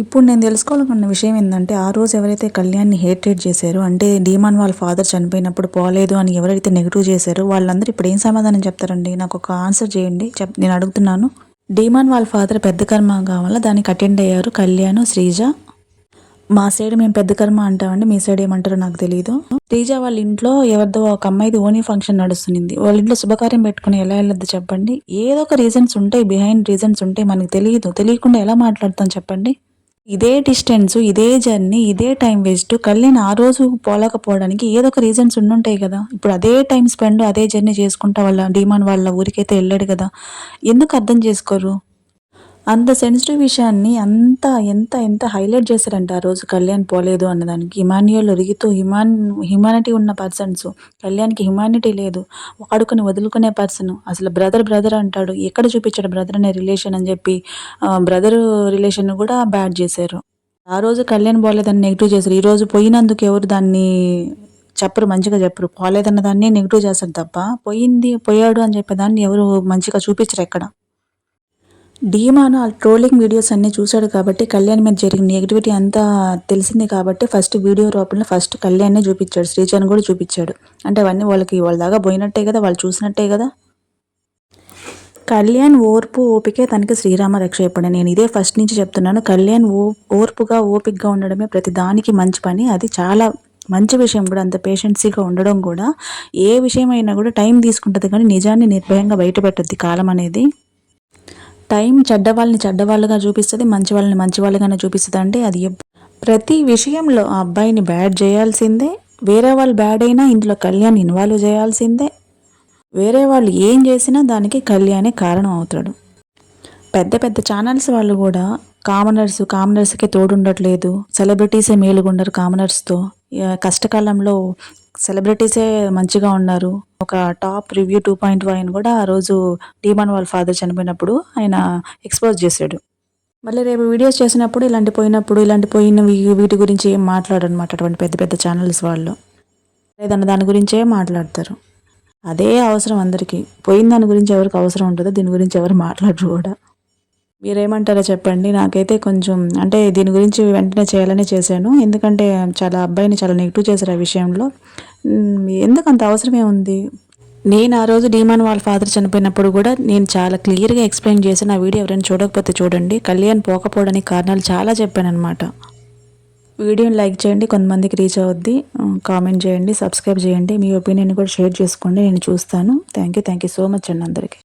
ఇప్పుడు నేను తెలుసుకోవాలనుకున్న విషయం ఏందంటే, ఆ రోజు ఎవరైతే కళ్యాణ్‌ని హేట్రేట్ చేశారో, అంటే డీమాన్ వాళ్ళ ఫాదర్ చనిపోయినప్పుడు పోలేదు అని ఎవరైతే నెగెటివ్ చేశారో, వాళ్ళందరూ ఇప్పుడు ఏం సమాధానం చెప్తారండి? నాకొక ఆన్సర్ చేయండి. నేను అడుగుతున్నాను. డీమాన్ వాళ్ళ ఫాదర్ పెద్ద కర్మ కావాలా, దానికి అటెండ్ అయ్యారు కళ్యాణ్, శ్రీజ. మా సైడ్ మేము పెద్ద కర్మ అంటామండి. మీ సైడ్ ఏమంటారో నాకు తెలీదు. శ్రీజ వాళ్ళ ఇంట్లో ఎవరిదో ఒక అమ్మాయిది ఓనీ ఫంక్షన్ నడుస్తుంది. వాళ్ళ ఇంట్లో శుభకార్యం పెట్టుకొని ఎలా వెళ్ళొద్దు చెప్పండి? ఏదో ఒక రీజన్స్ ఉంటాయి. బిహైండ్ రీజన్స్ ఉంటాయి. మనకు తెలీదు. తెలియకుండా ఎలా మాట్లాడతాం చెప్పండి? ఇదే డిస్టెన్స్, ఇదే జర్నీ, ఇదే టైం వేస్ట్. కళ్యాణ్ ఆ రోజు పోలేకపోవడానికి ఏదో ఒక రీజన్స్ ఉండుంటాయి కదా! ఇప్పుడు అదే టైం స్పెండ్, అదే జర్నీ చేసుకుంటా వాళ్ళ డీమాన్ వాళ్ళ ఊరికైతే ఎళ్ళాడు కదా! ఎందుకు అర్థం చేసుకోరు? అంత సెన్సిటివ్ విషయాన్ని ఎంత ఎంత హైలైట్ చేశారంటే ఆ రోజు కళ్యాణ్ పోలేదు అన్నదానికి. ఇమాన్యుయల్, రీతు హ్యుమానిటీ ఉన్న పర్సన్స్. కళ్యాణ్‌కి హ్యుమానిటీ లేదు. వాడుకొని వదులుకునే పర్సన్. అసలు బ్రదర్ బ్రదర్ అంటాడు. ఎక్కడ చూపించాడు బ్రదర్ అనే రిలేషన్ అని చెప్పి బ్రదర్ రిలేషన్‌ని కూడా బ్యాడ్ చేశారు. ఆ రోజు కళ్యాణ్ పోలేదని నెగెటివ్ చేశారు. ఈరోజు పోయినందుకు ఎవరు దాన్ని చెప్పరు, మంచిగా చెప్పరు. పోలేదన్న దాన్ని నెగెటివ్ చేస్తారు తప్ప, పోయాడు అని చెప్పేదాన్ని ఎవరు మంచిగా చూపించరు ఎక్కడ. ధీమాను ఆ ట్రోలింగ్ వీడియోస్ అన్నీ చూశాడు కాబట్టి, కళ్యాణ్ మీద జరిగిన నెగటివిటీ అంతా తెలిసింది కాబట్టి, ఫస్ట్ వీడియో రూపంలో ఫస్ట్ కళ్యాణ్‌నే చూపిచ్చాడు. శ్రీజని కూడా చూపిచ్చాడు. అంటే అవన్నీ వాళ్ళ దాకా పోయినట్టే కదా! వాళ్ళు చూసినట్టే కదా! కళ్యాణ్ ఓర్పు, ఓపికే తనకి శ్రీరామ రక్ష ఎప్పుడని నేను ఇదే ఫస్ట్ నుంచి చెప్తున్నాను. కళ్యాణ్ ఓర్పుగా, ఓపికగా ఉండడమే ప్రతి దానికి మంచి పని. అది చాలా మంచి విషయం కూడా. అంత పేషెన్సీగా ఉండడం కూడా. ఏ విషయమైనా కూడా టైం తీసుకుంటది కానీ, నిజాన్ని నిర్భయంగా బయటపెట్టద్ది కాలం అనేది. టైం చెడ్డవాళ్ళని చెడ్డవాళ్ళుగా చూపిస్తది. మంచి వాళ్ళని మంచి వాళ్ళుగానే చూపిస్తది. అంటే అది ప్రతి విషయంలో ఆ అబ్బాయిని బ్యాడ్ చేయాల్సిందే. వేరే వాళ్ళు బ్యాడ్ అయినా ఇంట్లో కళ్యాణ్ ఇన్వాల్వ్ చేయాల్సిందే. వేరే వాళ్ళు ఏం చేసినా దానికి కళ్యాణే కారణం అవుతాడు. పెద్ద పెద్ద ఛానల్స్ వాళ్ళు కూడా కామనర్స్‌కే తోడుండట్లేదు. సెలబ్రిటీసే మేలుగుండరు కామనర్స్‌తో. కష్టకాలంలో సెలబ్రిటీసే మంచిగా ఉన్నారు. ఒక టాప్ రివ్యూ 2.5 ఆయన కూడా ఆ రోజు డీమాన్ వాళ్ళ ఫాదర్ చనిపోయినప్పుడు ఆయన ఎక్స్‌పోజ్ చేశాడు. మళ్ళీ రేపు వీడియోస్ చేసినప్పుడు ఇలాంటి పోయినవి వీటి గురించి ఏం మాట్లాడరనమాట అటువంటి పెద్ద పెద్ద ఛానల్స్ వాళ్ళు. లేదన్న దాని గురించే మాట్లాడతారు. అదే అవసరం అందరికీ. పోయిన దాని గురించి ఎవరికి అవసరం ఉంటదో దీని గురించి ఎవరు మాట్లాడరు కూడా. మీరేమంటారో చెప్పండి? నాకైతే కొంచెం అంటే దీని గురించి వెంటనే చేయాలనే చేశాను. ఎందుకంటే అబ్బాయిని చాలా నెగెటివ్ చేశారు ఆ విషయంలో. ఎందుకంత అవసరమేముంది? నేను ఆ రోజు డీమాన్ వాళ్ళ ఫాదర్ చనిపోయినప్పుడు కూడా నేను చాలా క్లియర్‌గా ఎక్స్‌ప్లెయిన్ చేశాను. ఆ వీడియో ఎవరైనా చూడకపోతే చూడండి. కళ్యాణ్ పోకపోవడానికి కారణాలు చాలా చెప్పాననమాట. వీడియోని లైక్ చేయండి, కొంతమందికి రీచ్ అవుద్ది. కామెంట్ చేయండి, సబ్స్క్రైబ్ చేయండి. మీ ఒపీనియన్ కూడా షేర్ చేసుకోండి. నేను చూస్తాను. థ్యాంక్ యూ సో మచ్ అండి అందరికీ.